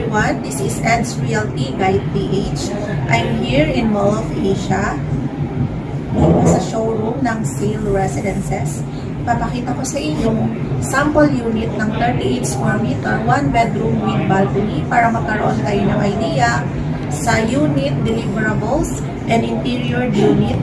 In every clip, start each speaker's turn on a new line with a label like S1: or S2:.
S1: everyone, this is Ed's Realty Guide PH. I'm here in Mall of Asia, dito sa showroom ng Sale Residences. Papakita ko sa inyo sample unit ng 38 square meter, 1 bedroom with balcony para magkaroon kayo ng idea sa unit, deliverables, and interior unit.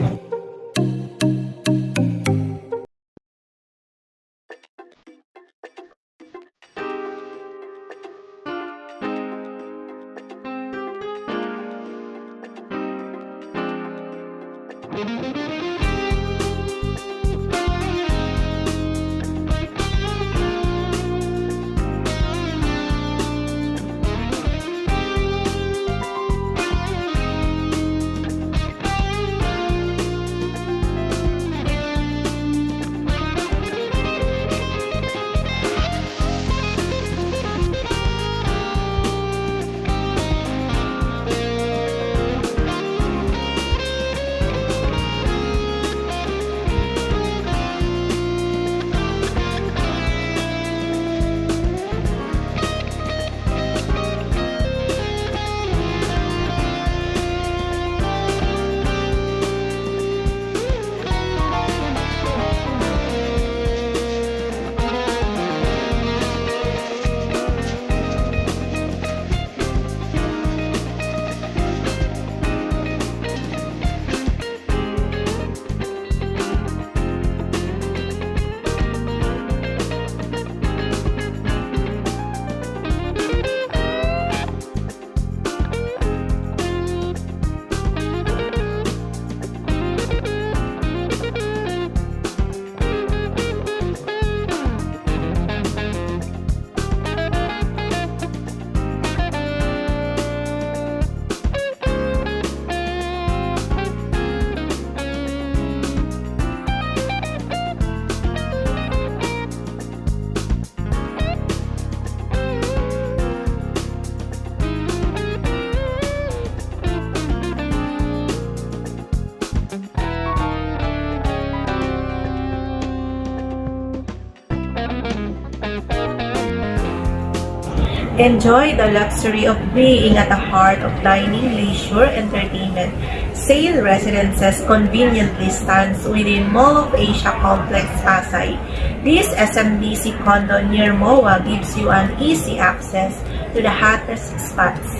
S1: Enjoy the luxury of being at the heart of dining, leisure, entertainment. Sale Residences conveniently stands within Mall of Asia Complex, Pasay. This SMBC condo near MOA gives you an easy access to the hottest spots.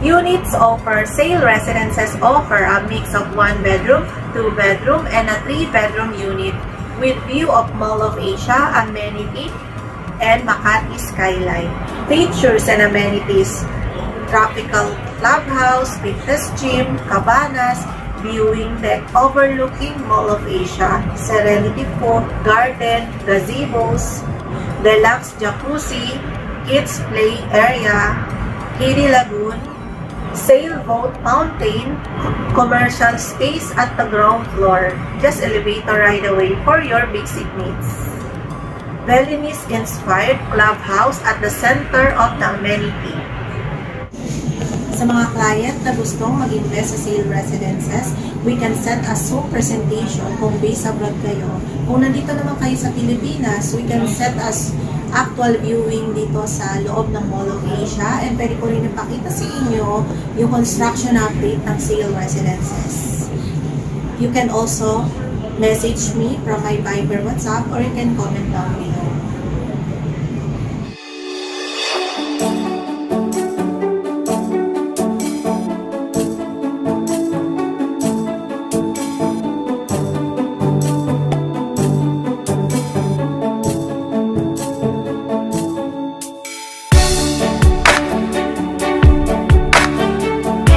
S1: Sale Residences offer a mix of 1 bedroom, 2 bedroom, and a 3 bedroom unit with view of Mall of Asia, amenity, and Makati skyline. Features and amenities: tropical clubhouse, fitness gym, cabanas, viewing deck overlooking Mall of Asia, serenity pool, garden, gazebos, deluxe jacuzzi, kids play area, kiddie lagoon, sailboat fountain, commercial space at the ground floor, just elevator right away for your basic needs. Balinese-inspired clubhouse at the center of the amenity. Sa mga client na gustong mag-invest sa Sale Residences, we can set a Zoom presentation kung based abroad kayo. Kung nandito naman kayo sa Pilipinas, we can set as actual viewing dito sa loob ng Mall of Asia, and pwede ko rin ipakita sa inyo yung construction update ng Sale Residences. You can also message me from my Viber WhatsApp, or you can comment down below.